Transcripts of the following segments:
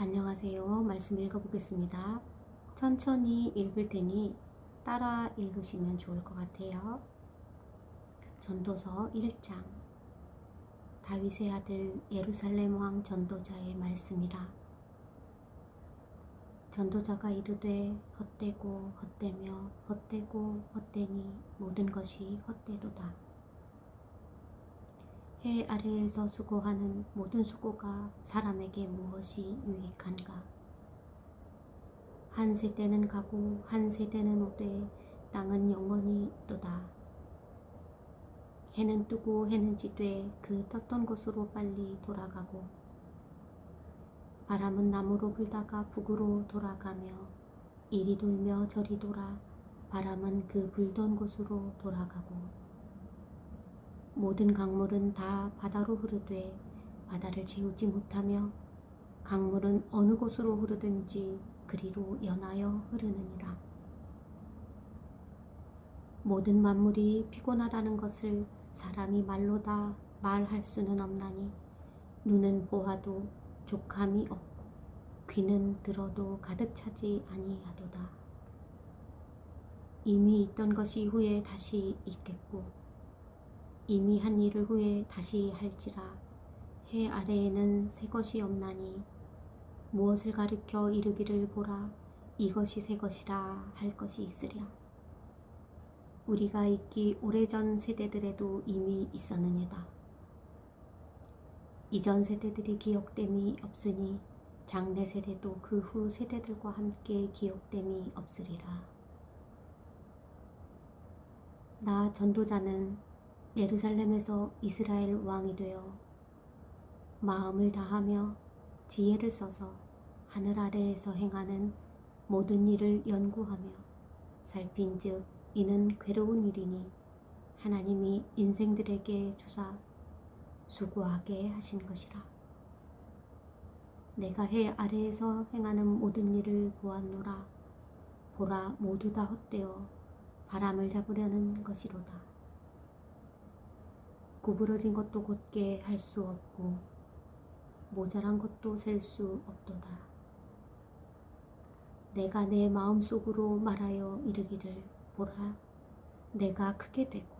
안녕하세요. 말씀 읽어보겠습니다. 천천히 읽을 테니 따라 읽으시면 좋을 것 같아요. 전도서 1장. 다윗의 아들 예루살렘 왕 전도자의 말씀이라. 전도자가 이르되 헛되고 헛되며 헛되고 헛되니 모든 것이 헛되도다. 해 아래에서 수고하는 모든 수고가 사람에게 무엇이 유익한가? 한 세대는 가고 한 세대는 오되 땅은 영원히 있도다. 해는 뜨고 해는 지되 그 떴던 곳으로 빨리 돌아가고 바람은 남으로 불다가 북으로 돌아가며 이리 돌며 저리 돌아 바람은 그 불던 곳으로 돌아가고 모든 강물은 다 바다로 흐르되 바다를 채우지 못하며 강물은 어느 곳으로 흐르든지 그리로 연하여 흐르느니라. 모든 만물이 피곤하다는 것을 사람이 말로 다 말할 수는 없나니 눈은 보아도 족함이 없고 귀는 들어도 가득 차지 아니하도다. 이미 있던 것이 후에 다시 있겠고 이미 한 일을 후에 다시 할지라. 해 아래에는 새 것이 없나니 무엇을 가리켜 이르기를 보라 이것이 새 것이라 할 것이 있으랴. 우리가 있기 오래전 세대들에도 이미 있었느니라. 이전 세대들이 기억됨이 없으니 장래 세대도 그 후 세대들과 함께 기억됨이 없으리라. 나 전도자는 예루살렘에서 이스라엘 왕이 되어 마음을 다하며 지혜를 써서 하늘 아래에서 행하는 모든 일을 연구하며 살핀즉 이는 괴로운 일이니 하나님이 인생들에게 주사 수고하게 하신 것이라. 내가 해 아래에서 행하는 모든 일을 보았노라. 보라 모두 다 헛되어 바람을 잡으려는 것이로다. 구부러진 것도 곧게 할 수 없고 모자란 것도 셀 수 없도다. 내가 내 마음속으로 말하여 이르기를 보라 내가 크게 되고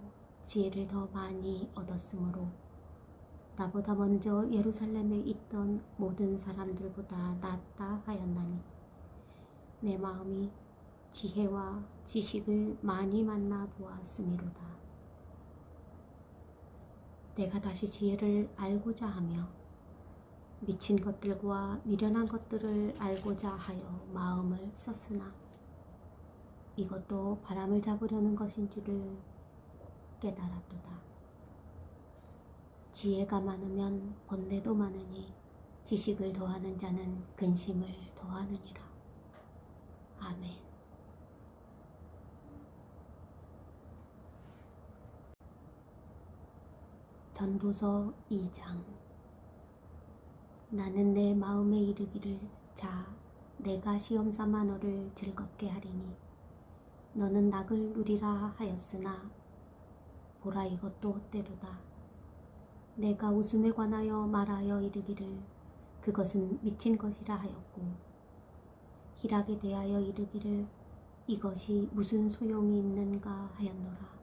지혜를 더 많이 얻었으므로 나보다 먼저 예루살렘에 있던 모든 사람들보다 낫다 하였나니 내 마음이 지혜와 지식을 많이 만나 보았음이로다. 내가 다시 지혜를 알고자 하며 미친 것들과 미련한 것들을 알고자 하여 마음을 썼으나 이것도 바람을 잡으려는 것인 줄을 깨달았도다. 지혜가 많으면 번뇌도 많으니 지식을 더하는 자는 근심을 더하느니라. 아멘. 전도서 2장. 나는 내 마음에 이르기를 자 내가 시험 삼아 너를 즐겁게 하리니 너는 낙을 누리라 하였으나 보라 이것도 헛되도다. 내가 웃음에 관하여 말하여 이르기를 그것은 미친 것이라 하였고 희락에 대하여 이르기를 이것이 무슨 소용이 있는가 하였노라.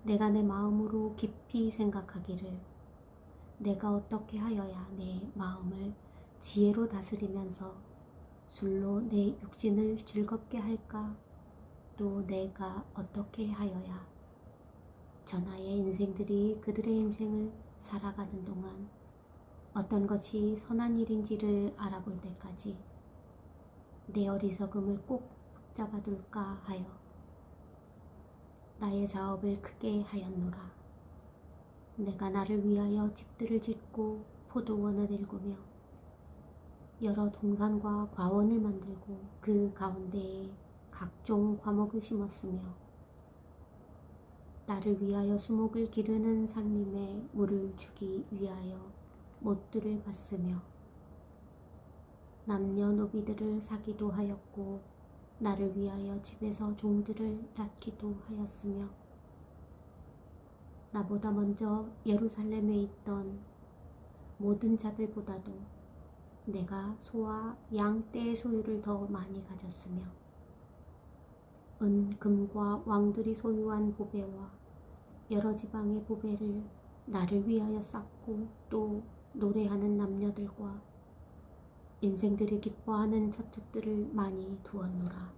내가 내 마음으로 깊이 생각하기를 내가 어떻게 하여야 내 마음을 지혜로 다스리면서 술로 내 육신을 즐겁게 할까? 또 내가 어떻게 하여야 전하의 인생들이 그들의 인생을 살아가는 동안 어떤 것이 선한 일인지를 알아볼 때까지 내 어리석음을 꼭 붙잡아둘까 하여 나의 사업을 크게 하였노라. 내가 나를 위하여 집들을 짓고 포도원을 일구며 여러 동산과 과원을 만들고 그 가운데에 각종 과목을 심었으며 나를 위하여 수목을 기르는 산림에 물을 주기 위하여 못들을 봤으며 남녀노비들을 사기도 하였고 나를 위하여 집에서 종들을 낳기도 하였으며 나보다 먼저 예루살렘에 있던 모든 자들보다도 내가 소와 양 떼의 소유를 더 많이 가졌으며 은, 금과 왕들이 소유한 보배와 여러 지방의 보배를 나를 위하여 쌓고 또 노래하는 남녀들과 인생들이 기뻐하는 저축들을 많이 두었노라.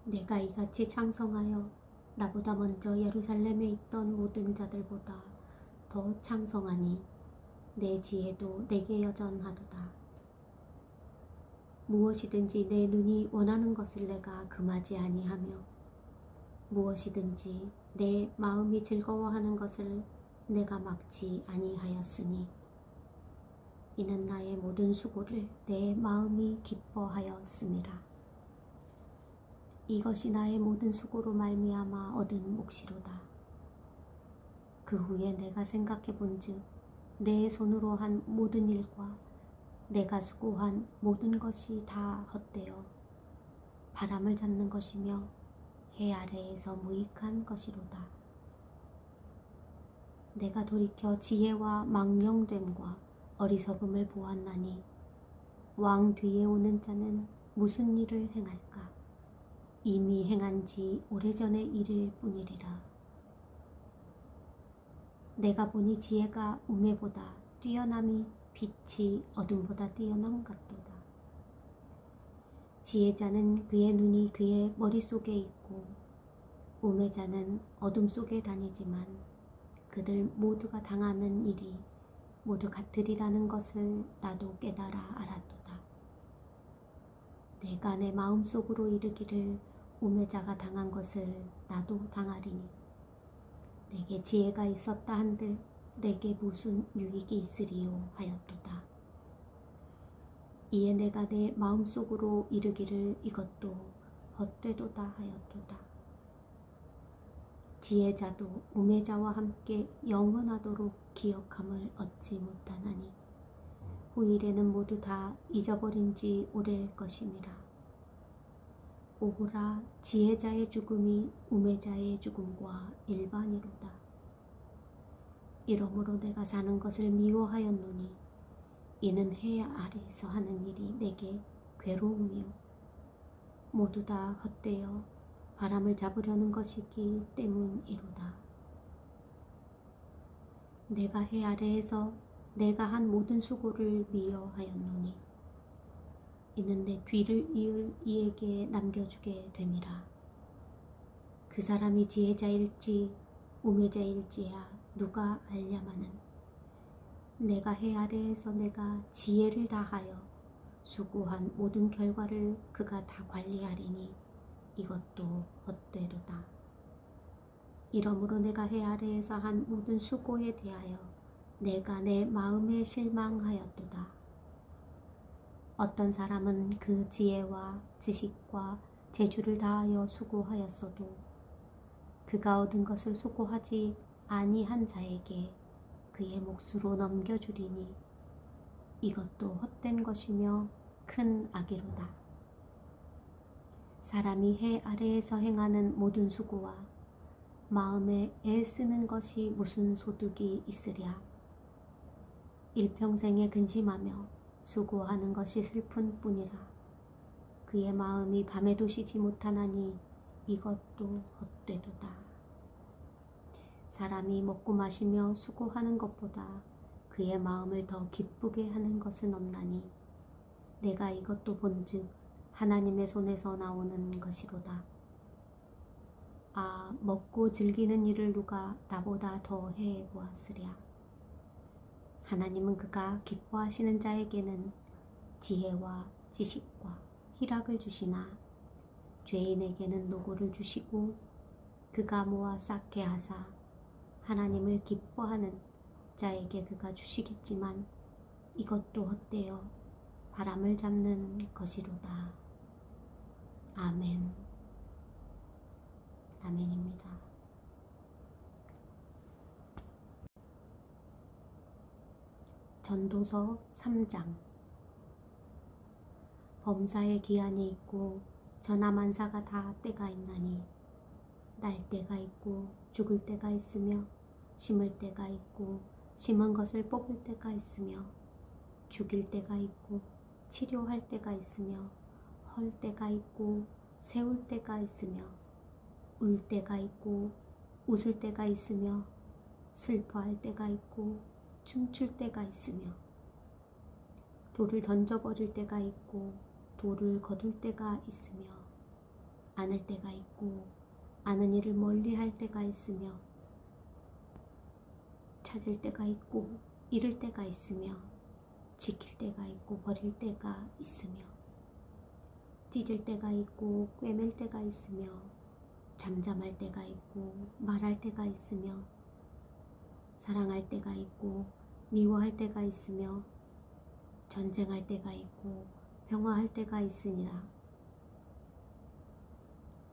내가 이같이 창성하여 나보다 먼저 예루살렘에 있던 모든 자들보다 더 창성하니 내 지혜도 내게 여전하도다. 무엇이든지 내 눈이 원하는 것을 내가 금하지 아니하며 무엇이든지 내 마음이 즐거워하는 것을 내가 막지 아니하였으니 이는 나의 모든 수고를 내 마음이 기뻐하였음이라. 이것이 나의 모든 수고로 말미암아 얻은 몫이로다. 그 후에 내가 생각해 본즉 내 손으로 한 모든 일과 내가 수고한 모든 것이 다 헛되어 바람을 잡는 것이며 해 아래에서 무익한 것이로다. 내가 돌이켜 지혜와 망령됨과 어리석음을 보았나니 왕 뒤에 오는 자는 무슨 일을 행할까? 이미 행한 지 오래전의 일일 뿐이리라. 내가 보니 지혜가 우매보다 뛰어남이 빛이 어둠보다 뛰어남 같도다. 지혜자는 그의 눈이 그의 머릿속에 있고 우매자는 어둠 속에 다니지만 그들 모두가 당하는 일이 모두 같으리라는 것을 나도 깨달아 알았도다. 내가 내 마음속으로 이르기를 우매자가 당한 것을 나도 당하리니 내게 지혜가 있었다 한들 내게 무슨 유익이 있으리요 하였도다. 이에 내가 내 마음속으로 이르기를 이것도 헛되도다 하였도다. 지혜자도 우매자와 함께 영원하도록 기억함을 얻지 못하나니 후일에는 모두 다 잊어버린 지 오래일 것임이라. 오호라, 지혜자의 죽음이 우매자의 죽음과 일반이로다. 이러므로 내가 사는 것을 미워하였노니 이는 해 아래에서 하는 일이 내게 괴로움이요 모두 다 헛되어 바람을 잡으려는 것이기 때문이로다. 내가 해 아래에서 내가 한 모든 수고를 미워하였노니 이는 내 뒤를 이을 이에게 남겨주게 됨이라. 그 사람이 지혜자일지 우매자일지야 누가 알냐마는 내가 해 아래에서 내가 지혜를 다하여 수고한 모든 결과를 그가 다 관리하리니 이것도 헛되도다. 이러므로 내가 해 아래에서 한 모든 수고에 대하여 내가 내 마음에 실망하였도다. 어떤 사람은 그 지혜와 지식과 재주를 다하여 수고하였어도 그가 얻은 것을 수고하지 아니한 자에게 그의 몫으로 넘겨주리니 이것도 헛된 것이며 큰 악이로다. 사람이 해 아래에서 행하는 모든 수고와 마음에 애쓰는 것이 무슨 소득이 있으랴. 일평생에 근심하며 수고하는 것이 슬픈 뿐이라. 그의 마음이 밤에도 쉬지 못하나니 이것도 헛되도다. 사람이 먹고 마시며 수고하는 것보다 그의 마음을 더 기쁘게 하는 것은 없나니 내가 이것도 본즉 하나님의 손에서 나오는 것이로다. 아, 먹고 즐기는 일을 누가 나보다 더 해보았으랴. 하나님은 그가 기뻐하시는 자에게는 지혜와 지식과 희락을 주시나 죄인에게는 노고를 주시고 그가 모아 쌓게 하사 하나님을 기뻐하는 자에게 그가 주시겠지만 이것도 헛되어 바람을 잡는 것이로다. 아멘. 아멘입니다. 전도서 3장. 범사에 기한이 있고 전하만사가 다 때가 있나니 날 때가 있고 죽을 때가 있으며 심을 때가 있고 심은 것을 뽑을 때가 있으며 죽일 때가 있고 치료할 때가 있으며 헐 때가 있고 세울 때가 있으며 울 때가 있고 웃을 때가 있으며 슬퍼할 때가 있고 춤출 때가 있으며 돌을 던져버릴 때가 있고 돌을 거둘 때가 있으며 안을 때가 있고 아는 일을 멀리할 때가 있으며 찾을 때가 있고 잃을 때가 있으며 지킬 때가 있고 버릴 때가 있으며 찢을 때가 있고 꿰맬 때가 있으며 잠잠할 때가 있고 말할 때가 있으며 사랑할 때가 있고 미워할 때가 있으며 전쟁할 때가 있고 평화할 때가 있으니라.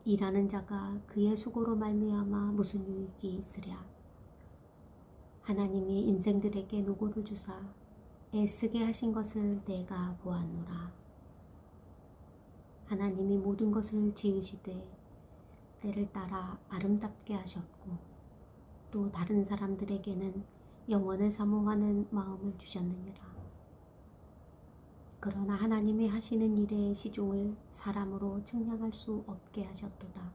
일하는 자가 그의 수고로 말미암아 무슨 유익이 있으랴. 하나님이 인생들에게 노고를 주사 애쓰게 하신 것을 내가 보았노라. 하나님이 모든 것을 지으시되 때를 따라 아름답게 하셨고 또 다른 사람들에게는 영원을 사모하는 마음을 주셨느니라. 그러나 하나님이 하시는 일의 시종을 사람으로 측량할 수 없게 하셨도다.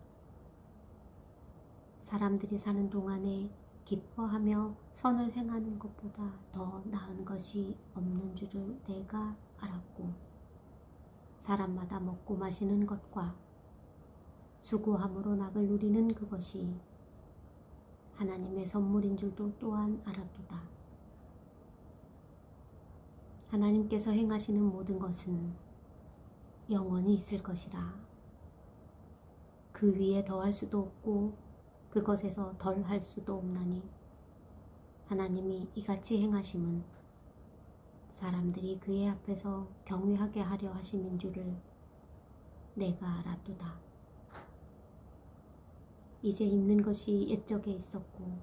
사람들이 사는 동안에 기뻐하며 선을 행하는 것보다 더 나은 것이 없는 줄을 내가 알았고 사람마다 먹고 마시는 것과 수고함으로 낙을 누리는 그것이 하나님의 선물인 줄도 또한 알았도다. 하나님께서 행하시는 모든 것은 영원히 있을 것이라. 그 위에 더할 수도 없고 그것에서 덜 할 수도 없나니 하나님이 이같이 행하심은 사람들이 그의 앞에서 경외하게 하려 하심인 줄을 내가 알았도다. 이제 있는 것이 옛적에 있었고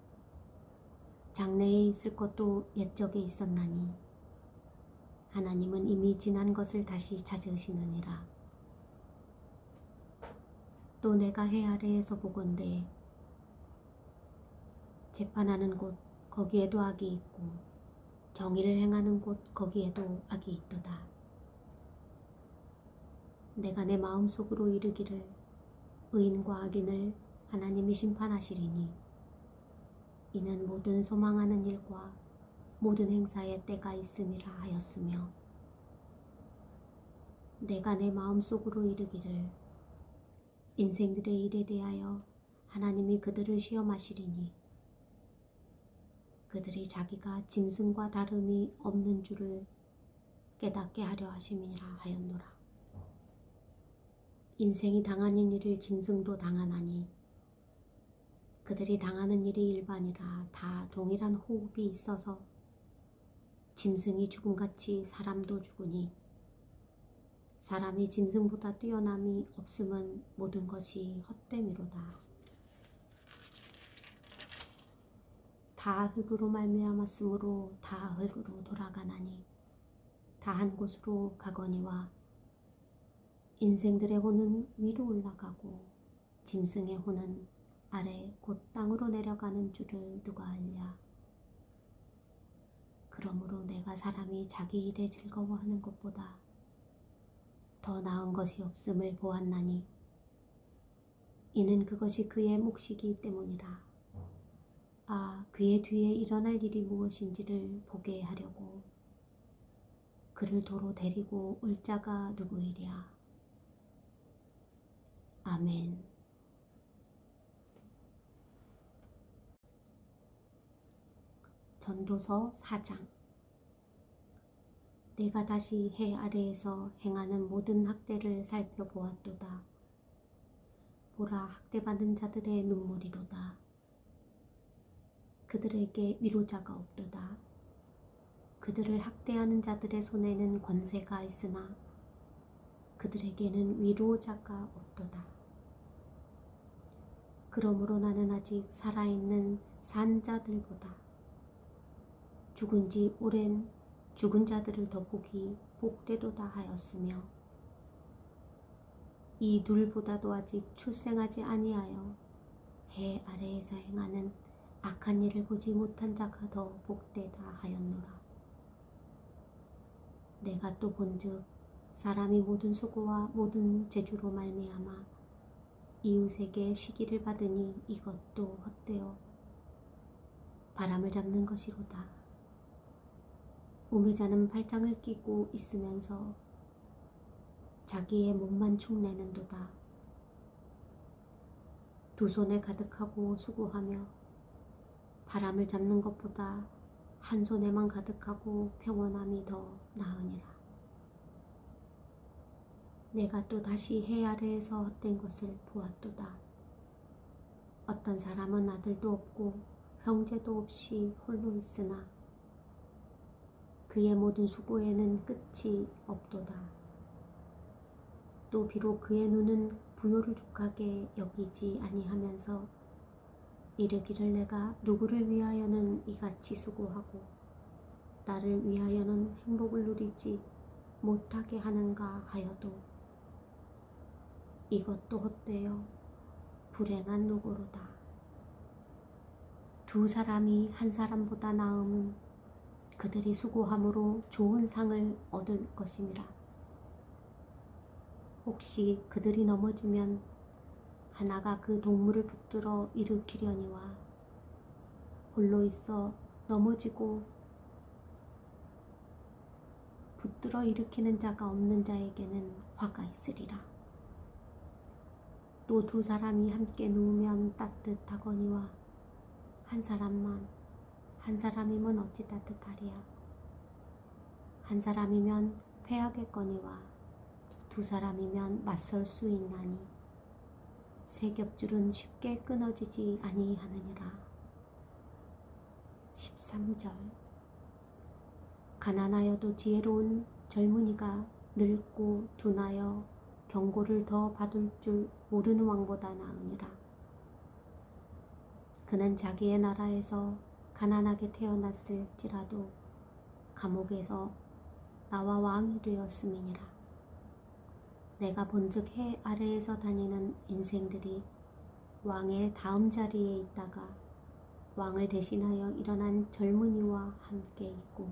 장래에 있을 것도 옛적에 있었나니 하나님은 이미 지난 것을 다시 찾으시느니라. 또 내가 해 아래에서 보건대 재판하는 곳 거기에도 악이 있고 정의를 행하는 곳 거기에도 악이 있도다. 내가 내 마음속으로 이르기를 의인과 악인을 하나님이 심판하시리니 이는 모든 소망하는 일과 모든 행사에 때가 있음이라 하였으며 내가 내 마음속으로 이르기를 인생들의 일에 대하여 하나님이 그들을 시험하시리니 그들이 자기가 짐승과 다름이 없는 줄을 깨닫게 하려 하심이라 하였노라. 인생이 당하는 일을 짐승도 당하나니 그들이 당하는 일이 일반이라 다 동일한 호흡이 있어서 짐승이 죽음같이 사람도 죽으니 사람이 짐승보다 뛰어남이 없음은 모든 것이 헛됨이로다. 다 흙으로 말미암았으므로 다 흙으로 돌아가나니 다 한 곳으로 가거니와 인생들의 혼은 위로 올라가고 짐승의 혼은 아래 곧 땅으로 내려가는 줄을 누가 알랴. 그러므로 내가 사람이 자기 일에 즐거워하는 것보다 더 나은 것이 없음을 보았나니 이는 그것이 그의 몫이기 때문이라. 그의 뒤에 일어날 일이 무엇인지를 보게 하려고 그를 도로 데리고 올 자가 누구이랴. 아멘. 전도서 4장. 내가 다시 해 아래에서 행하는 모든 학대를 살펴보았도다. 보라, 학대받는 자들의 눈물이로다. 그들에게 위로자가 없도다. 그들을 학대하는 자들의 손에는 권세가 있으나 그들에게는 위로자가 없도다. 그러므로 나는 아직 살아있는 산 자들보다 죽은 지 오랜 죽은 자들을 더 보기 복되도다 하였으며 이 둘보다도 아직 출생하지 아니하여 해 아래에서 행하는 악한 일을 보지 못한 자가 더 복되다 하였노라. 내가 또 본즉 사람이 모든 수고와 모든 재주로 말미암아 이웃에게 시기를 받으니 이것도 헛되어 바람을 잡는 것이로다. 우매자는 팔짱을 끼고 있으면서 자기의 몸만 축내는도다. 두 손에 가득하고 수고하며 바람을 잡는 것보다 한 손에만 가득하고 평온함이 더 나으니라. 내가 또 다시 해 아래에서 헛된 것을 보았도다. 어떤 사람은 아들도 없고 형제도 없이 홀로 있으나 그의 모든 수고에는 끝이 없도다. 또 비록 그의 눈은 부요를 족하게 여기지 아니하면서 이르기를 내가 누구를 위하여는 이같이 수고하고 나를 위하여는 행복을 누리지 못하게 하는가 하여도 이것도 헛되어 불행한 노고로다. 두 사람이 한 사람보다 나음은 그들이 수고함으로 좋은 상을 얻을 것임이라. 혹시 그들이 넘어지면 하나가 그 동물을 붙들어 일으키려니와 홀로 있어 넘어지고 붙들어 일으키는 자가 없는 자에게는 화가 있으리라. 또 두 사람이 함께 누우면 따뜻하거니와 한 사람이면 어찌 따뜻하리야. 한 사람이면 패하겠거니와 두 사람이면 맞설 수 있나니 세 겹줄은 쉽게 끊어지지 아니하느니라. 13절. 가난하여도 지혜로운 젊은이가 늙고 둔하여 경고를 더 받을 줄 모르는 왕보다 나으니라. 그는 자기의 나라에서 가난하게 태어났을지라도 감옥에서 나와 왕이 되었음이니라. 내가 본즉 해 아래에서 다니는 인생들이 왕의 다음 자리에 있다가 왕을 대신하여 일어난 젊은이와 함께 있고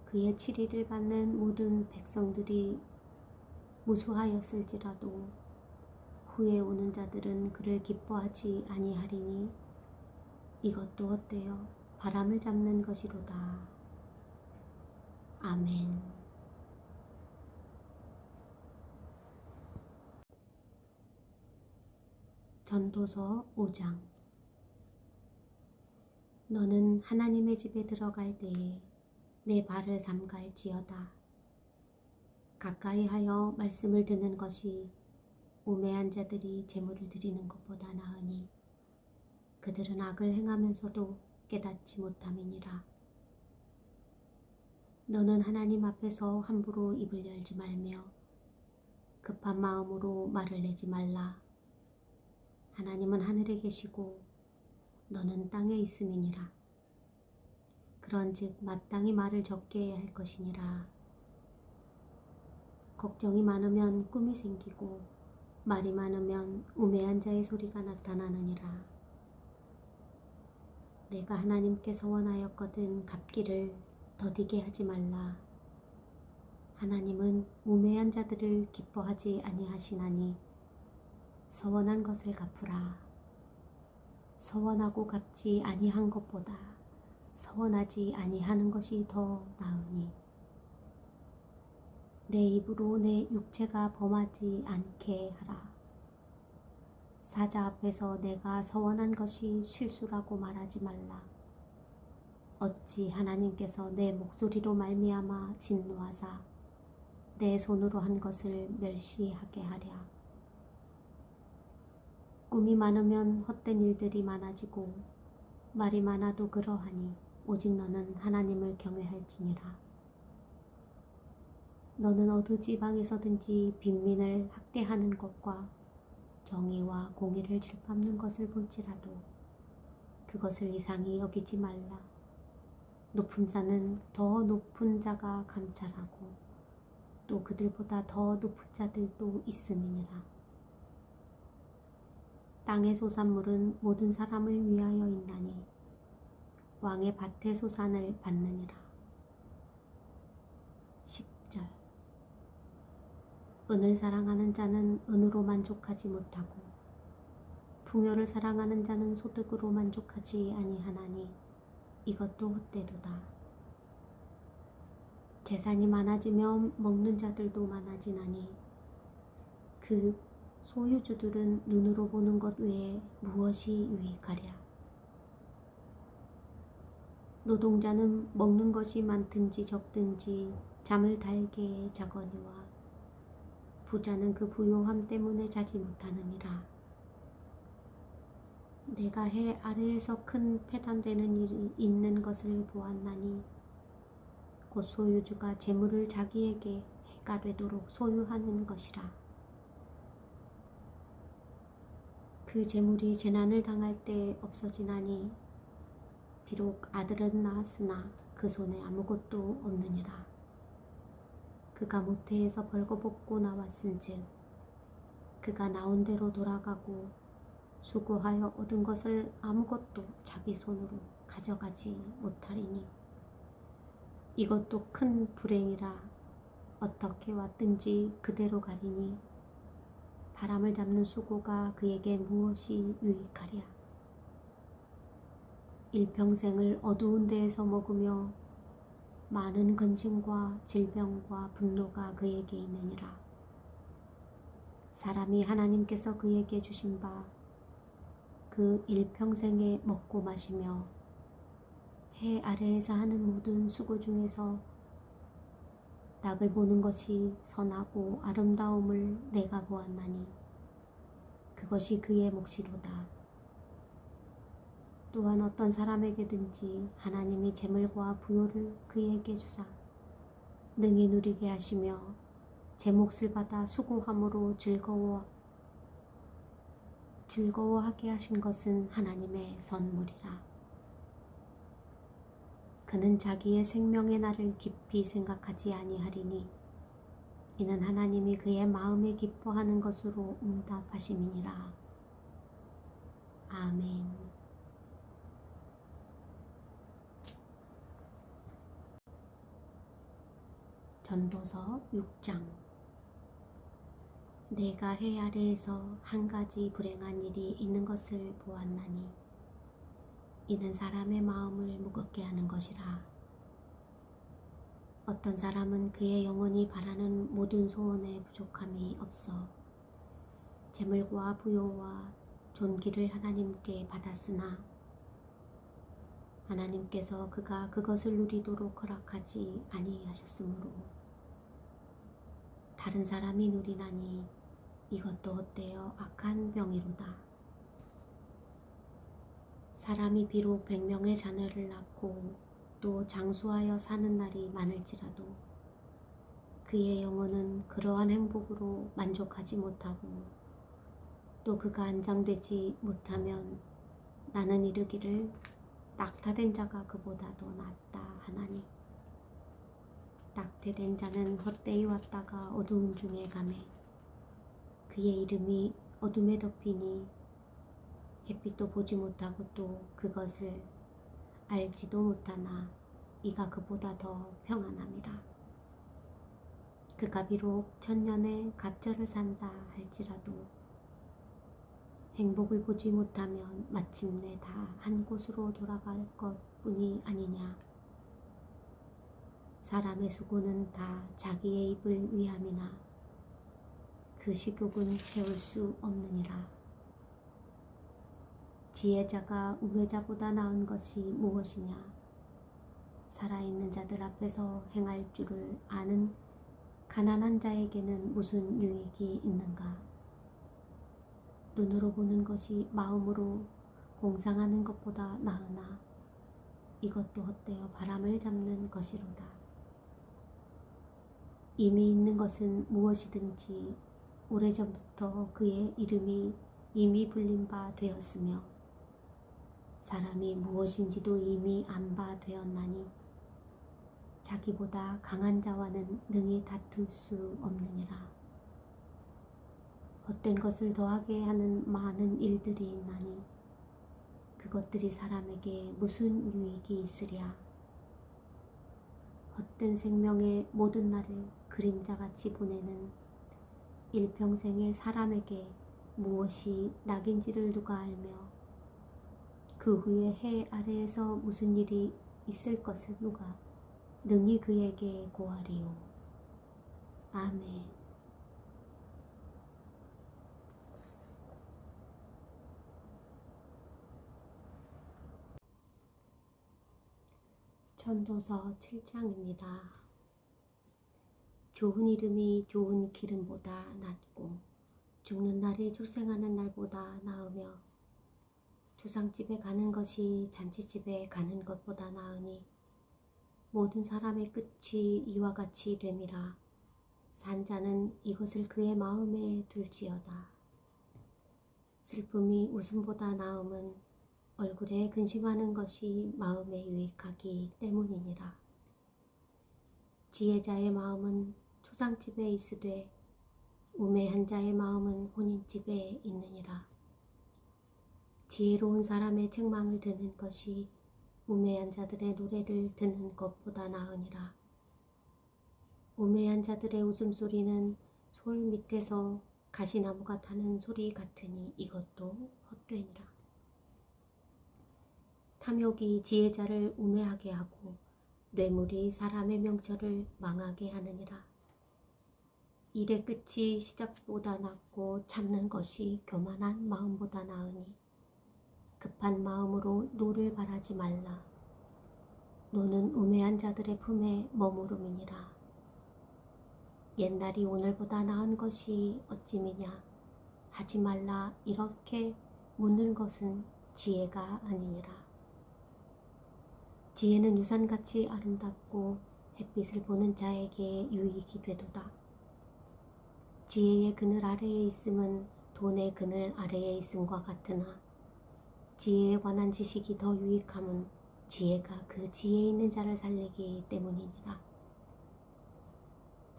그의 치리를 받는 모든 백성들이 무수하였을지라도 후에 오는 자들은 그를 기뻐하지 아니하리니 이것도 헛되어 바람을 잡는 것이로다. 아멘. 전도서 5장. 너는 하나님의 집에 들어갈 때에 내 발을 삼갈지어다. 가까이 하여 말씀을 듣는 것이 우매한 자들이 제물을 드리는 것보다 나으니 그들은 악을 행하면서도 깨닫지 못함이니라. 너는 하나님 앞에서 함부로 입을 열지 말며 급한 마음으로 말을 내지 말라. 하나님은 하늘에 계시고 너는 땅에 있음이니라. 그런즉 마땅히 말을 적게 할 것이니라. 걱정이 많으면 꿈이 생기고 말이 많으면 우매한 자의 소리가 나타나느니라. 내가 하나님께 서원하였거든 갚기를 더디게 하지 말라. 하나님은 우매한 자들을 기뻐하지 아니하시나니 서원한 것을 갚으라. 서원하고 갚지 아니한 것보다 서원하지 아니하는 것이 더 나으니 내 입으로 내 육체가 범하지 않게 하라. 사자 앞에서 내가 서원한 것이 실수라고 말하지 말라. 어찌 하나님께서 내 목소리로 말미암아 진노하사 내 손으로 한 것을 멸시하게 하랴. 꿈이 많으면 헛된 일들이 많아지고 말이 많아도 그러하니 오직 너는 하나님을 경외할지니라. 너는 어느 지방에서든지 빈민을 학대하는 것과 정의와 공의를 질밟는 것을 볼지라도 그것을 이상히 여기지 말라. 높은 자는 더 높은 자가 감찰하고 또 그들보다 더 높은 자들도 있음이니라. 땅의 소산물은 모든 사람을 위하여 있나니 왕의 밭의 소산을 받느니라. 은을 사랑하는 자는 은으로 만족하지 못하고 풍요를 사랑하는 자는 소득으로 만족하지 아니하나니 이것도 헛되도다. 재산이 많아지면 먹는 자들도 많아지나니 그 소유주들은 눈으로 보는 것 외에 무엇이 유익하랴. 노동자는 먹는 것이 많든지 적든지 잠을 달게 자거니와 부자는 그 부요함 때문에 자지 못하느니라. 내가 해 아래에서 큰 패단되는 일이 있는 것을 보았나니 곧 소유주가 재물을 자기에게 해가 되도록 소유하는 것이라. 그 재물이 재난을 당할 때 없어지나니 비록 아들은 낳았으나 그 손에 아무것도 없느니라. 그가 모태에서 벌거벗고 나왔은즉 그가 나온 대로 돌아가고 수고하여 얻은 것을 아무것도 자기 손으로 가져가지 못하리니 이것도 큰 불행이라. 어떻게 왔든지 그대로 가리니 바람을 잡는 수고가 그에게 무엇이 유익하랴. 일평생을 어두운 데에서 먹으며 많은 근심과 질병과 분노가 그에게 있느니라. 사람이 하나님께서 그에게 주신 바 그 일평생에 먹고 마시며 해 아래에서 하는 모든 수고 중에서 낙을 보는 것이 선하고 아름다움을 내가 보았나니 그것이 그의 몫이로다. 또한 어떤 사람에게든지 하나님이 재물과 부요를 그에게 주사 능히 누리게 하시며 제 몫을 받아 수고함으로 즐거워하게 하신 것은 하나님의 선물이라. 그는 자기의 생명의 날을 깊이 생각하지 아니하리니 이는 하나님이 그의 마음에 기뻐하는 것으로 응답하심이니라. 아멘. 전도서 6장. 내가 해 아래에서 한 가지 불행한 일이 있는 것을 보았나니 이는 사람의 마음을 무겁게 하는 것이라. 어떤 사람은 그의 영혼이 바라는 모든 소원에 부족함이 없어 재물과 부요와 존귀를 하나님께 받았으나 하나님께서 그가 그것을 누리도록 허락하지 아니하셨으므로 다른 사람이 누리나니 이것도 헛되어 악한 병이로다. 사람이 비록 100명의 자녀를 낳고 또 장수하여 사는 날이 많을지라도 그의 영혼은 그러한 행복으로 만족하지 못하고 또 그가 안장되지 못하면 나는 이르기를 낙타된 자가 그보다 더 낫다 하나니 낙태된 자는 헛되이 왔다가 어두움 중에 가매 그의 이름이 어둠에 덮이니 햇빛도 보지 못하고 또 그것을 알지도 못하나 이가 그보다 더 평안함이라. 그가 비록 1000년의 갑절을 산다 할지라도 행복을 보지 못하면 마침내 다 한 곳으로 돌아갈 것뿐이 아니냐. 사람의 수고는 다 자기의 입을 위함이나 그 식욕은 채울 수 없느니라. 지혜자가 우회자보다 나은 것이 무엇이냐. 살아있는 자들 앞에서 행할 줄을 아는 가난한 자에게는 무슨 유익이 있는가. 눈으로 보는 것이 마음으로 공상하는 것보다 나으나 이것도 헛되어 바람을 잡는 것이로다. 이미 있는 것은 무엇이든지 오래전부터 그의 이름이 이미 불린 바 되었으며 사람이 무엇인지도 이미 안 바 되었나니 자기보다 강한 자와는 능히 다툴 수 없느니라. 헛된 것을 더하게 하는 많은 일들이 있나니 그것들이 사람에게 무슨 유익이 있으랴. 헛된 생명의 모든 날을 그림자같이 보내는 일평생에 사람에게 무엇이 낙인지를 누가 알며 그 후에 해 아래에서 무슨 일이 있을 것을 누가 능히 그에게 고하리요. 아멘. 전도서 7장입니다. 좋은 이름이 좋은 기름보다 낫고 죽는 날이 출생하는 날보다 나으며 주상집에 가는 것이 잔치집에 가는 것보다 나으니 모든 사람의 끝이 이와 같이 됨이라. 산자는 이것을 그의 마음에 둘지어다. 슬픔이 웃음보다 나음은 얼굴에 근심하는 것이 마음에 유익하기 때문이니라. 지혜자의 마음은 초상집에 있으되 우매한 자의 마음은 혼인집에 있느니라. 지혜로운 사람의 책망을 듣는 것이 우매한 자들의 노래를 듣는 것보다 나으니라. 우매한 자들의 웃음소리는 솔 밑에서 가시나무가 타는 소리 같으니 이것도 헛되니라. 탐욕이 지혜자를 우매하게 하고 뇌물이 사람의 명철을 망하게 하느니라. 일의 끝이 시작보다 낫고 참는 것이 교만한 마음보다 나으니 급한 마음으로 노를 바라지 말라. 노는 우매한 자들의 품에 머무름이니라. 옛날이 오늘보다 나은 것이 어찌미냐 하지 말라. 이렇게 묻는 것은 지혜가 아니니라. 지혜는 유산같이 아름답고 햇빛을 보는 자에게 유익이 되도다. 지혜의 그늘 아래에 있음은 돈의 그늘 아래에 있음과 같으나 지혜에 관한 지식이 더 유익함은 지혜가 그 지혜 있는 자를 살리기 때문이니라.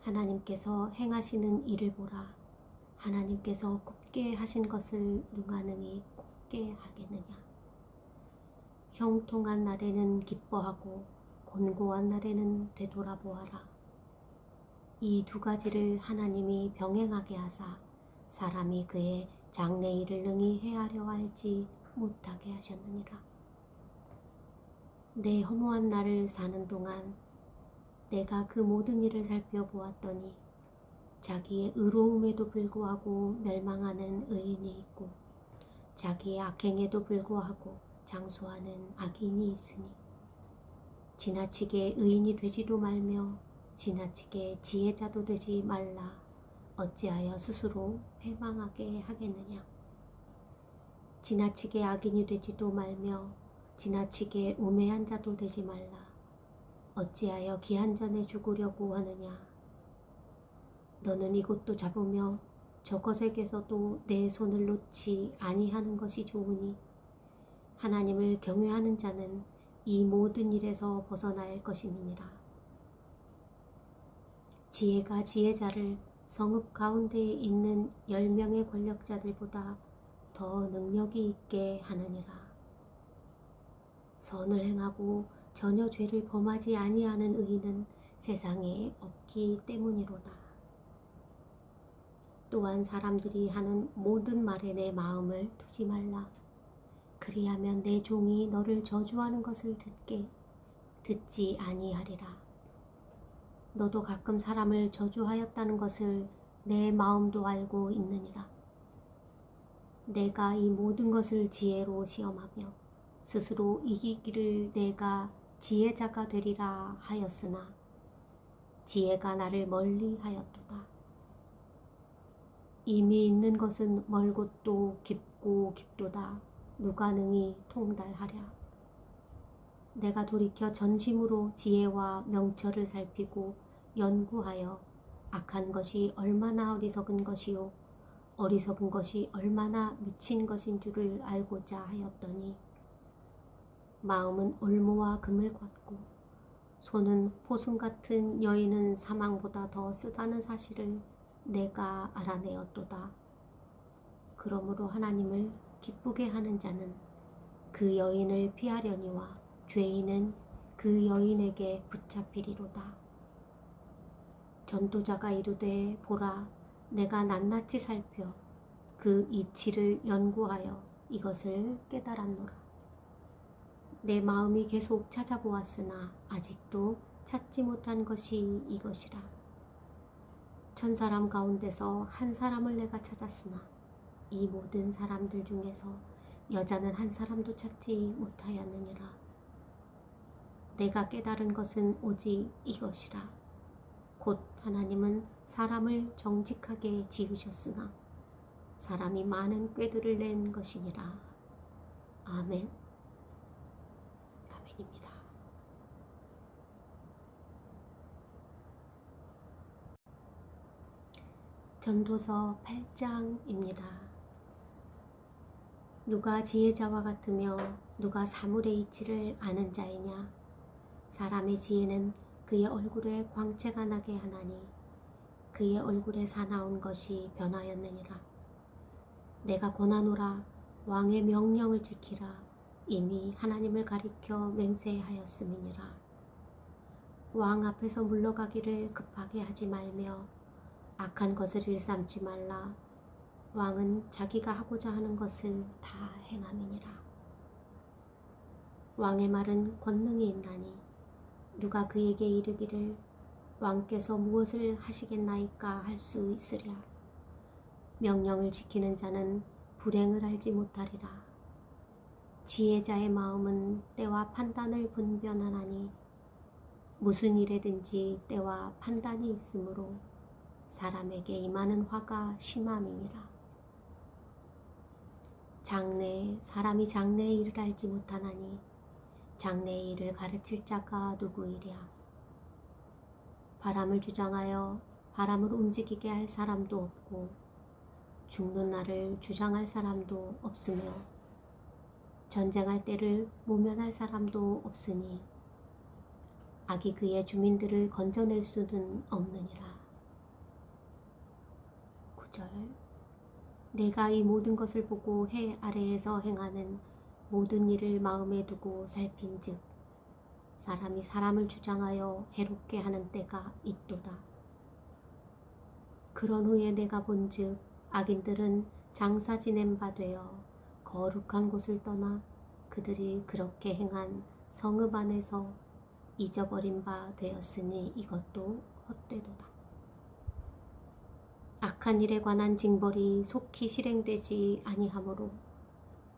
하나님께서 행하시는 일을 보라. 하나님께서 굽게 하신 것을 누가 능히 굽게 하겠느냐. 형통한 날에는 기뻐하고 곤고한 날에는 되돌아보아라. 이 두 가지를 하나님이 병행하게 하사 사람이 그의 장래일을 능히 헤아려 알지 못하게 하셨느니라. 내 허무한 날을 사는 동안 내가 그 모든 일을 살펴보았더니 자기의 의로움에도 불구하고 멸망하는 의인이 있고 자기의 악행에도 불구하고 장수하는 악인이 있으니 지나치게 의인이 되지도 말며 지나치게 지혜자도 되지 말라. 어찌하여 스스로 패망하게 하겠느냐. 지나치게 악인이 되지도 말며 지나치게 우매한 자도 되지 말라. 어찌하여 기한전에 죽으려고 하느냐. 너는 이것도 잡으며 저것에게서도 내 손을 놓지 아니하는 것이 좋으니 하나님을 경외하는 자는 이 모든 일에서 벗어날 것임이니라. 지혜가 지혜자를 성읍 가운데에 있는 10명의 권력자들보다 더 능력이 있게 하느니라. 선을 행하고 전혀 죄를 범하지 아니하는 의인은 세상에 없기 때문이로다. 또한 사람들이 하는 모든 말에 내 마음을 두지 말라. 그리하면 내 종이 너를 저주하는 것을 듣지 아니하리라. 너도 가끔 사람을 저주하였다는 것을 내 마음도 알고 있느니라. 내가 이 모든 것을 지혜로 시험하며 스스로 이기기를 내가 지혜자가 되리라 하였으나 지혜가 나를 멀리 하였도다. 이미 있는 것은 멀고 또 깊고 깊도다. 누가 능히 통달하랴. 내가 돌이켜 전심으로 지혜와 명철을 살피고 연구하여 악한 것이 얼마나 어리석은 것이요 어리석은 것이 얼마나 미친 것인 줄을 알고자 하였더니 마음은 올무와 금을 같고 손은 포순 같은 여인은 사망보다 더 쓰다는 사실을 내가 알아내었도다. 그러므로 하나님을 기쁘게 하는 자는 그 여인을 피하려니와 죄인은 그 여인에게 붙잡히리로다. 전도자가 이르되 보라 내가 낱낱이 살펴 그 이치를 연구하여 이것을 깨달았노라. 내 마음이 계속 찾아보았으나 아직도 찾지 못한 것이 이것이라. 천사람 가운데서 한 사람을 내가 찾았으나 이 모든 사람들 중에서 여자는 한 사람도 찾지 못하였느니라. 내가 깨달은 것은 오직 이것이라. 곧 하나님은 사람을 정직하게 지으셨으나 사람이 많은 꾀들을 낸 것이니라. 아멘. 아멘입니다. 전도서 8장입니다. 누가 지혜자와 같으며 누가 사물의 이치를 아는 자이냐? 사람의 지혜는 그의 얼굴에 광채가 나게 하나니 그의 얼굴에 사나운 것이 변하였느니라. 내가 권하노라. 왕의 명령을 지키라. 이미 하나님을 가리켜 맹세하였음이니라. 왕 앞에서 물러가기를 급하게 하지 말며 악한 것을 일삼지 말라. 왕은 자기가 하고자 하는 것을 다 행함이니라. 왕의 말은 권능이 있나니 누가 그에게 이르기를 왕께서 무엇을 하시겠나이까 할 수 있으랴. 명령을 지키는 자는 불행을 알지 못하리라. 지혜자의 마음은 때와 판단을 분별하나니 무슨 일에든지 때와 판단이 있으므로 사람에게 임하는 화가 심함이니라. 사람이 장래의 일을 알지 못하나니 장래의 일을 가르칠 자가 누구이랴. 바람을 주장하여 바람을 움직이게 할 사람도 없고 죽는 날을 주장할 사람도 없으며 전쟁할 때를 모면할 사람도 없으니 악이 그의 주민들을 건져낼 수는 없느니라. 9절. 내가 이 모든 것을 보고 해 아래에서 행하는 모든 일을 마음에 두고 살핀즉 사람이 사람을 주장하여 해롭게 하는 때가 있도다. 그런 후에 내가 본즉 악인들은 장사 지낸 바 되어 거룩한 곳을 떠나 그들이 그렇게 행한 성읍 안에서 잊어버린 바 되었으니 이것도 헛되도다. 악한 일에 관한 징벌이 속히 실행되지 아니하므로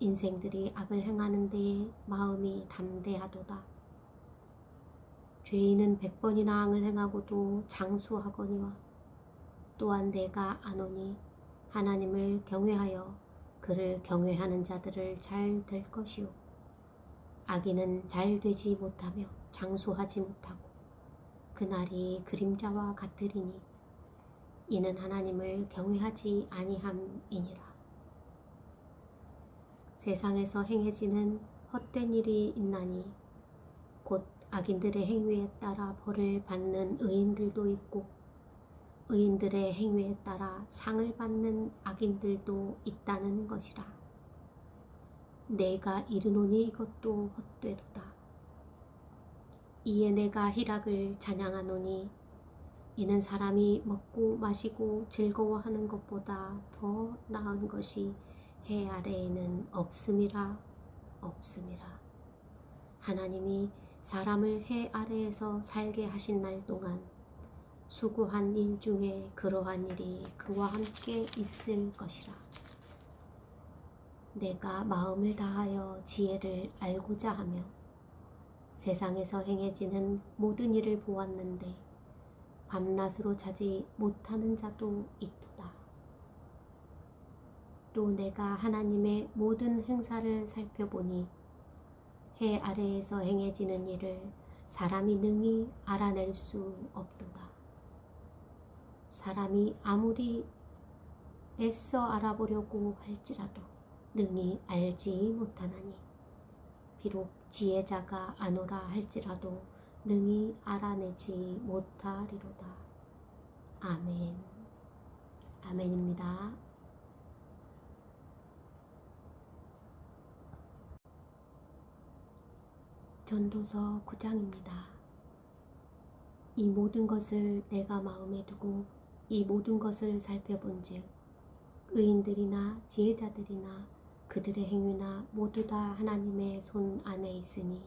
인생들이 악을 행하는 데에 마음이 담대하도다. 죄인은 100번이나 악을 행하고도 장수하거니와 또한 내가 아노니 하나님을 경외하여 그를 경외하는 자들을 잘 될 것이요 악인은 잘 되지 못하며 장수하지 못하고 그날이 그림자와 같으리니 이는 하나님을 경외하지 아니함이니라. 세상에서 행해지는 헛된 일이 있나니 곧 악인들의 행위에 따라 벌을 받는 의인들도 있고 의인들의 행위에 따라 상을 받는 악인들도 있다는 것이라. 내가 이르노니 이것도 헛되도다. 이에 내가 희락을 찬양하노니 이는 사람이 먹고 마시고 즐거워하는 것보다 더 나은 것이 해 아래에는 없음이라. 하나님이 사람을 해 아래에서 살게 하신 날 동안 수고한 일 중에 그러한 일이 그와 함께 있을 것이라. 내가 마음을 다하여 지혜를 알고자 하며 세상에서 행해지는 모든 일을 보았는데 밤낮으로 자지 못하는 자도 있도다. 또 내가 하나님의 모든 행사를 살펴보니 해 아래에서 행해지는 일을 사람이 능히 알아낼 수 없도다. 사람이 아무리 애써 알아보려고 할지라도 능히 알지 못하나니 비록 지혜자가 아노라 할지라도 능히 알아내지 못하리로다. 아멘. 아멘입니다. 전도서 9장입니다. 이 모든 것을 내가 마음에 두고 이 모든 것을 살펴본즉 의인들이나 지혜자들이나 그들의 행위나 모두 다 하나님의 손 안에 있으니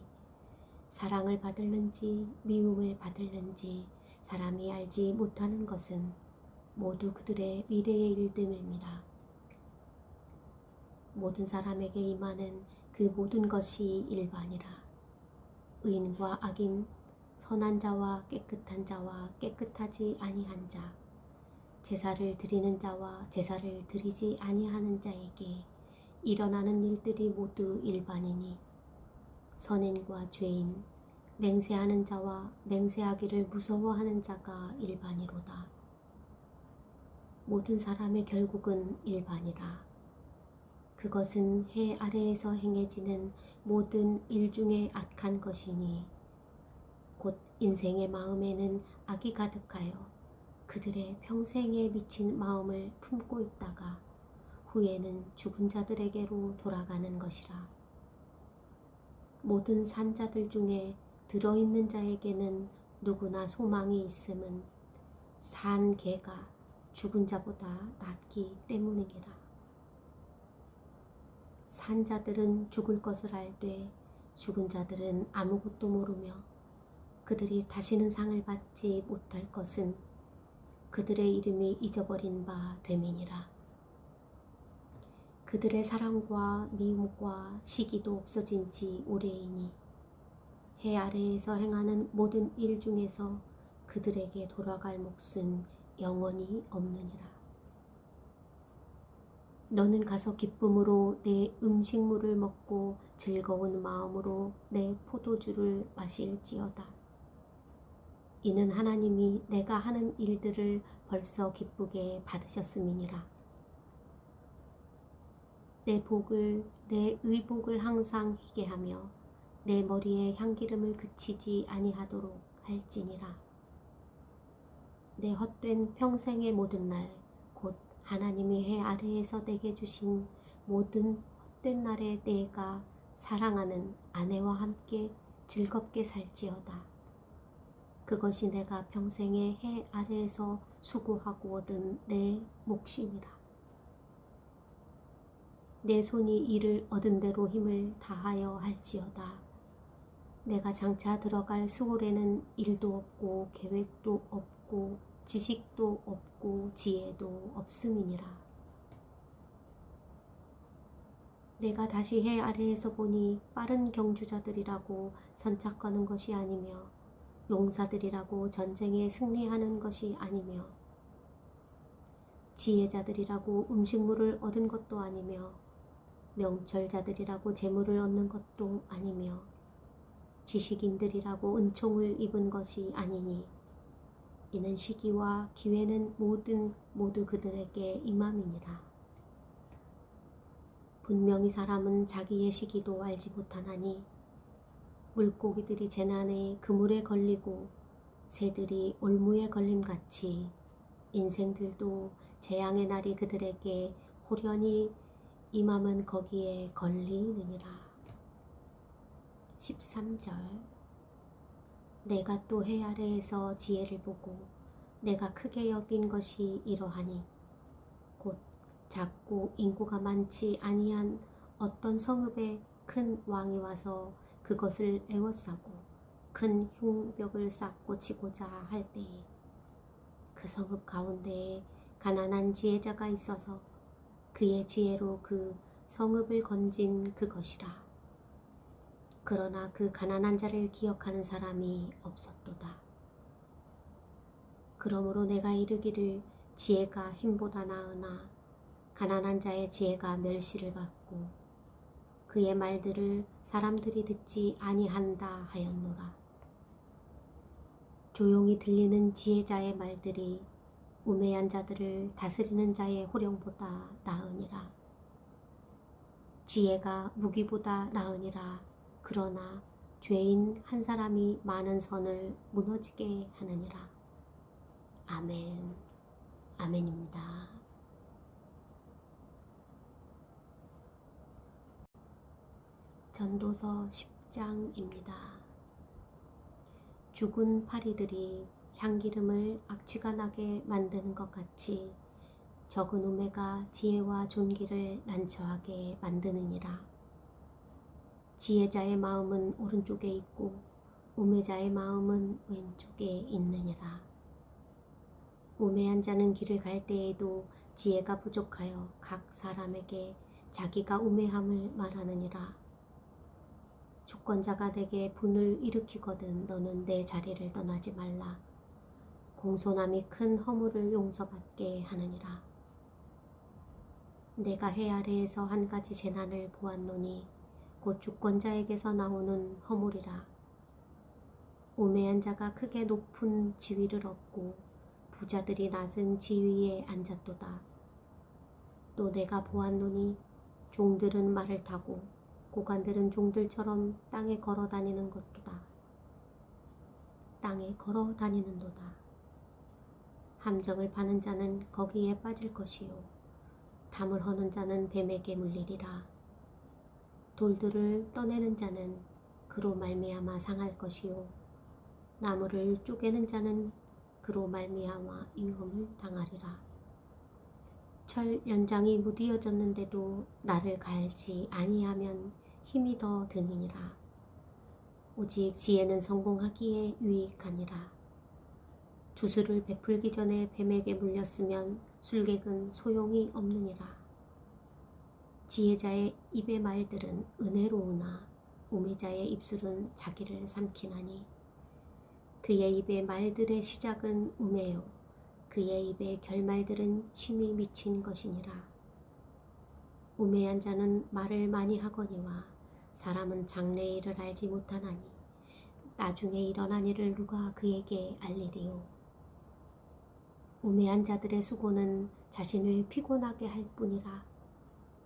사랑을 받을는지 미움을 받을는지 사람이 알지 못하는 것은 모두 그들의 미래의 일들입니다. 모든 사람에게 임하는 그 모든 것이 일반이라. 의인과 악인, 선한 자와 깨끗한 자와 깨끗하지 아니한 자, 제사를 드리는 자와 제사를 드리지 아니하는 자에게 일어나는 일들이 모두 일반이니 선인과 죄인, 맹세하는 자와 맹세하기를 무서워하는 자가 일반이로다. 모든 사람의 결국은 일반이라. 그것은 해 아래에서 행해지는 모든 일 중에 악한 것이니 곧 인생의 마음에는 악이 가득하여 그들의 평생에 미친 마음을 품고 있다가 후에는 죽은 자들에게로 돌아가는 것이라. 모든 산자들 중에 들어있는 자에게는 누구나 소망이 있음은 산 개가 죽은 자보다 낫기 때문이니라. 산 자들은 죽을 것을 알되 죽은 자들은 아무것도 모르며 그들이 다시는 상을 받지 못할 것은 그들의 이름이 잊어버린 바 됨이니라. 그들의 사랑과 미움과 시기도 없어진 지 오래이니 해 아래에서 행하는 모든 일 중에서 그들에게 돌아갈 몫은 영원히 없느니라. 너는 가서 기쁨으로 내 음식물을 먹고 즐거운 마음으로 내 포도주를 마실지어다. 이는 하나님이 내가 하는 일들을 벌써 기쁘게 받으셨음이니라. 내 의복을 항상 희게 하며 내 머리에 향기름을 그치지 아니하도록 할지니라. 내 헛된 평생의 모든 날 곧 하나님이 해 아래에서 내게 주신 모든 헛된 날에 내가 사랑하는 아내와 함께 즐겁게 살지어다. 그것이 내가 평생에 해 아래에서 수고하고 얻은 내 몫이니라. 내 손이 이를 얻은 대로 힘을 다하여 할지어다. 내가 장차 들어갈 수월에는 일도 없고 계획도 없고 지식도 없고 지혜도 없음이니라. 내가 다시 해 아래에서 보니 빠른 경주자들이라고 선착하는 것이 아니며 용사들이라고 전쟁에 승리하는 것이 아니며 지혜자들이라고 음식물을 얻은 것도 아니며 명철자들이라고 재물을 얻는 것도 아니며 지식인들이라고 은총을 입은 것이 아니니 이는 시기와 기회는 모두 그들에게 임함이니라. 분명히 사람은 자기의 시기도 알지 못하나니 물고기들이 재난에 그물에 걸리고 새들이 올무에 걸림같이 인생들도 재앙의 날이 그들에게 호련히 임함은 거기에 걸리느니라. 13절. 내가 또 해 아래에서 지혜를 보고 내가 크게 여긴 것이 이러하니 곧 작고 인구가 많지 아니한 어떤 성읍에 큰 왕이 와서 그것을 에워싸고 큰 흉벽을 쌓고 치고자 할 때에 그 성읍 가운데에 가난한 지혜자가 있어서 그의 지혜로 그 성읍을 건진 그것이라. 그러나 그 가난한 자를 기억하는 사람이 없었도다. 그러므로 내가 이르기를 지혜가 힘보다 나으나 가난한 자의 지혜가 멸시를 받고 그의 말들을 사람들이 듣지 아니한다 하였노라. 조용히 들리는 지혜자의 말들이 우매한 자들을 다스리는 자의 호령보다 나으니라. 지혜가 무기보다 나으니라. 그러나 죄인 한 사람이 많은 선을 무너지게 하느니라. 아멘. 아멘입니다. 전도서 10장입니다. 죽은 파리들이 향기름을 악취가 나게 만드는 것 같이 적은 우매가 지혜와 존귀를 난처하게 만드느니라. 지혜자의 마음은 오른쪽에 있고 우매자의 마음은 왼쪽에 있느니라. 우매한 자는 길을 갈 때에도 지혜가 부족하여 각 사람에게 자기가 우매함을 말하느니라. 주권자가 내게 분을 일으키거든 너는 내 자리를 떠나지 말라. 공손함이 큰 허물을 용서받게 하느니라. 내가 해 아래에서 한 가지 재난을 보았노니 곧 주권자에게서 나오는 허물이라. 우매한 자가 크게 높은 지위를 얻고 부자들이 낮은 지위에 앉았도다. 또 내가 보았노니 종들은 말을 타고 고관들은 종들처럼 땅에 걸어 다니는 것도다. 땅에 걸어 다니는도다. 함정을 파는 자는 거기에 빠질 것이요 담을 허는 자는 뱀에게 물리리라. 돌들을 떠내는 자는 그로 말미암아 상할 것이요 나무를 쪼개는 자는 그로 말미암아 위험을 당하리라. 철 연장이 무디어졌는데도 나를 갈지 아니하면 힘이 더 드니라. 오직 지혜는 성공하기에 유익하니라. 주술을 베풀기 전에 뱀에게 물렸으면 술객은 소용이 없느니라. 지혜자의 입의 말들은 은혜로우나 우매자의 입술은 자기를 삼키나니 그의 입의 말들의 시작은 우매요 그의 입의 결말들은 침이 미친 것이니라. 우매한 자는 말을 많이 하거니와 사람은 장래의 일을 알지 못하나니 나중에 일어난 일을 누가 그에게 알리리요. 우매한 자들의 수고는 자신을 피곤하게 할 뿐이라.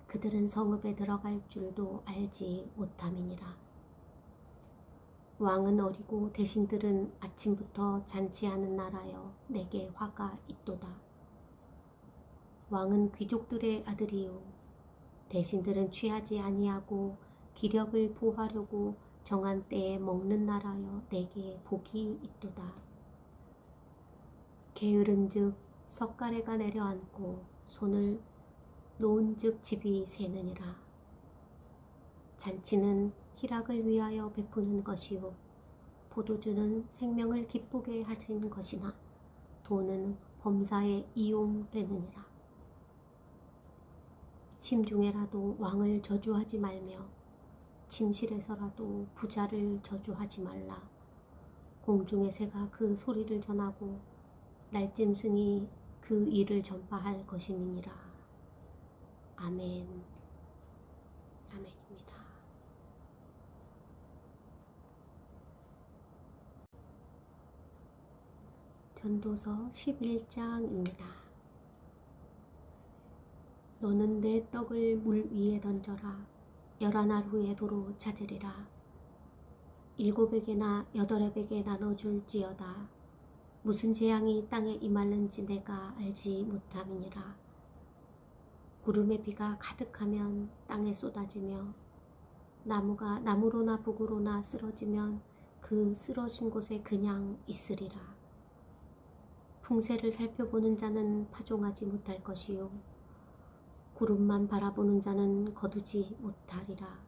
그들은 성읍에 들어갈 줄도 알지 못함이니라. 왕은 어리고 대신들은 아침부터 잔치하는 나라여 내게 화가 있도다. 왕은 귀족들의 아들이요 대신들은 취하지 아니하고 기력을 보하려고 정한 때에 먹는 나라여 내게 복이 있도다. 게으른즉 석가래가 내려앉고 손을 놓은즉 집이 새느니라. 잔치는 희락을 위하여 베푸는 것이요 포도주는 생명을 기쁘게 하시는 것이나 돈은 범사에 이용되느니라. 침중에라도 왕을 저주하지 말며 침실에서라도 부자를 저주하지 말라. 공중의 새가 그 소리를 전하고 날짐승이 그 일을 전파할 것임이니라. 아멘. 아멘입니다. 전도서 11장입니다. 너는 내 떡을 물 위에 던져라. 11알 후에 도로 찾으리라. 7에게나 8에게 나눠줄지어다. 무슨 재앙이 땅에 임할는지 내가 알지 못함이니라. 구름의 비가 가득하면 땅에 쏟아지며 나무가 나무로나 북으로나 쓰러지면 그 쓰러진 곳에 그냥 있으리라. 풍세를 살펴보는 자는 파종하지 못할 것이요 구름만 바라보는 자는 거두지 못하리라.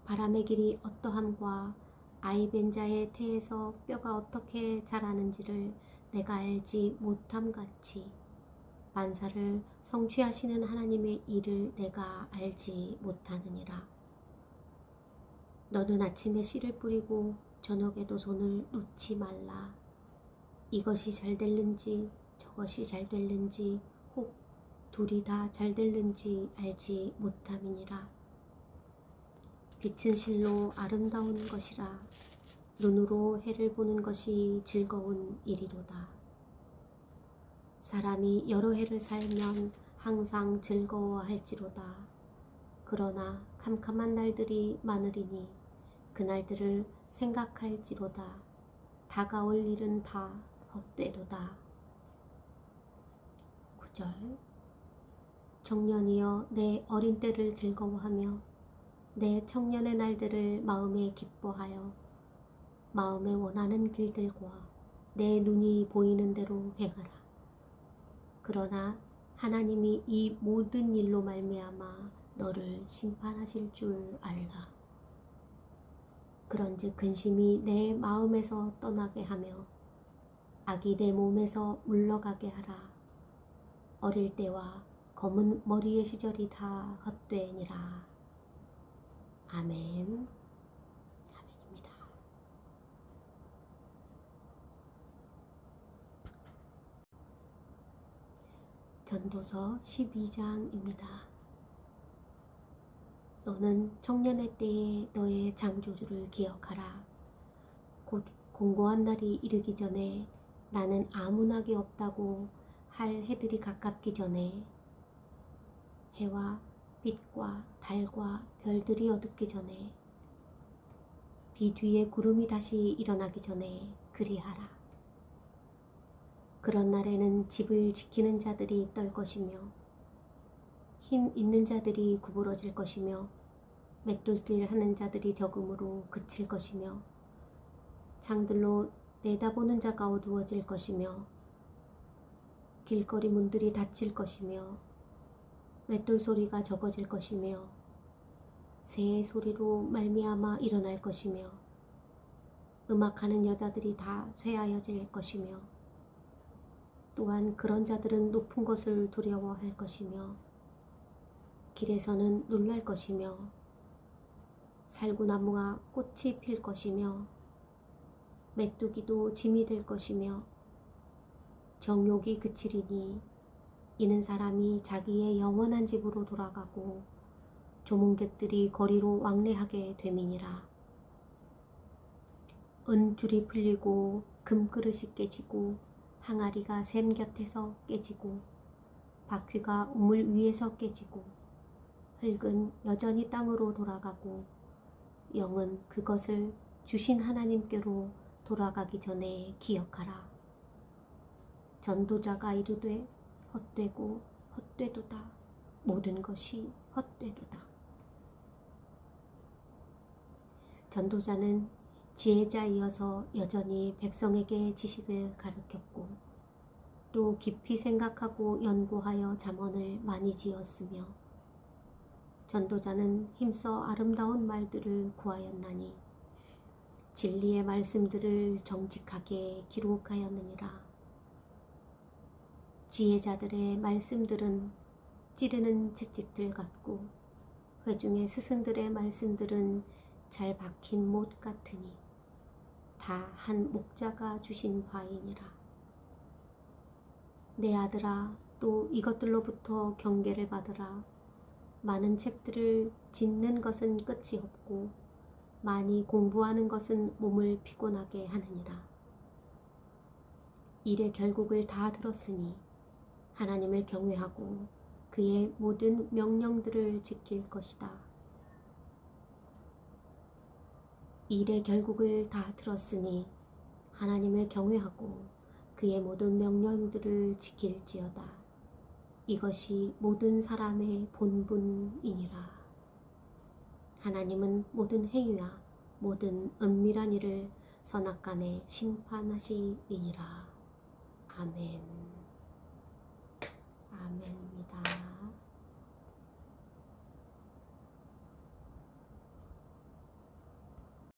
바람의 길이 어떠함과 아이벤 자의 태에서 뼈가 어떻게 자라는지를 내가 알지 못함같이 만사를 성취하시는 하나님의 일을 내가 알지 못하느니라. 너는 아침에 씨를 뿌리고 저녁에도 손을 놓지 말라. 이것이 잘 될는지 저것이 잘 될는지 혹 둘이 다 잘 될는지 알지 못함이니라. 빛은 실로 아름다운 것이라. 눈으로 해를 보는 것이 즐거운 일이로다. 사람이 여러 해를 살면 항상 즐거워할지로다. 그러나 캄캄한 날들이 많으리니 그날들을 생각할지로다. 다가올 일은 다 헛되도다. 9절. 청년이여 내 어린 때를 즐거워하며 내 청년의 날들을 마음에 기뻐하여 마음에 원하는 길들과 내 눈이 보이는 대로 행하라. 그러나 하나님이 이 모든 일로 말미암아 너를 심판하실 줄 알라. 그런즉 근심이 내 마음에서 떠나게 하며 악이 내 몸에서 물러가게 하라. 어릴 때와 검은 머리의 시절이 다 헛되니라. 아멘. 아멘입니다. 전도서 12장입니다. 너는 청년의 때에 너의 창조주를 기억하라. 곧 공고한 날이 이르기 전에 나는 아무 낙이 없다고 할 해들이 가깝기 전에 해와 빛과 달과 별들이 어둡기 전에 비 뒤에 구름이 다시 일어나기 전에 그리하라. 그런 날에는 집을 지키는 자들이 떨 것이며 힘 있는 자들이 구부러질 것이며 맷돌질 하는 자들이 적음으로 그칠 것이며 창들로 내다보는 자가 어두워질 것이며 길거리 문들이 닫힐 것이며 맷돌 소리가 적어질 것이며 새의 소리로 말미암아 일어날 것이며 음악하는 여자들이 다 쇠하여질 것이며 또한 그런 자들은 높은 것을 두려워할 것이며 길에서는 놀랄 것이며 살구나무가 꽃이 필 것이며 메뚜기도 짐이 될 것이며 정욕이 그치리니 이는 사람이 자기의 영원한 집으로 돌아가고 조문객들이 거리로 왕래하게 됨이니라. 은줄이 풀리고 금그릇이 깨지고 항아리가 샘 곁에서 깨지고 바퀴가 우물 위에서 깨지고 흙은 여전히 땅으로 돌아가고 영은 그것을 주신 하나님께로 돌아가기 전에 기억하라. 전도자가 이르되 헛되고 헛되도다. 모든 것이 헛되도다. 전도자는 지혜자이어서 여전히 백성에게 지식을 가르쳤고 또 깊이 생각하고 연구하여 잠언을 많이 지었으며 전도자는 힘써 아름다운 말들을 구하였나니 진리의 말씀들을 정직하게 기록하였느니라. 지혜자들의 말씀들은 찌르는 채찍들 같고 회중의 스승들의 말씀들은 잘 박힌 못 같으니 다 한 목자가 주신 바이니라. 내 아들아, 또 이것들로부터 경계를 받으라. 많은 책들을 짓는 것은 끝이 없고 많이 공부하는 것은 몸을 피곤하게 하느니라. 일의 결국을 다 들었으니 하나님을 경외하고 그의 모든 명령들을 지킬 것이다. 일의 결국을 다 들었으니 하나님을 경외하고 그의 모든 명령들을 지킬지어다. 이것이 모든 사람의 본분이니라. 하나님은 모든 행위와 모든 은밀한 일을 선악간에 심판하시리니라. 아멘. 아멘.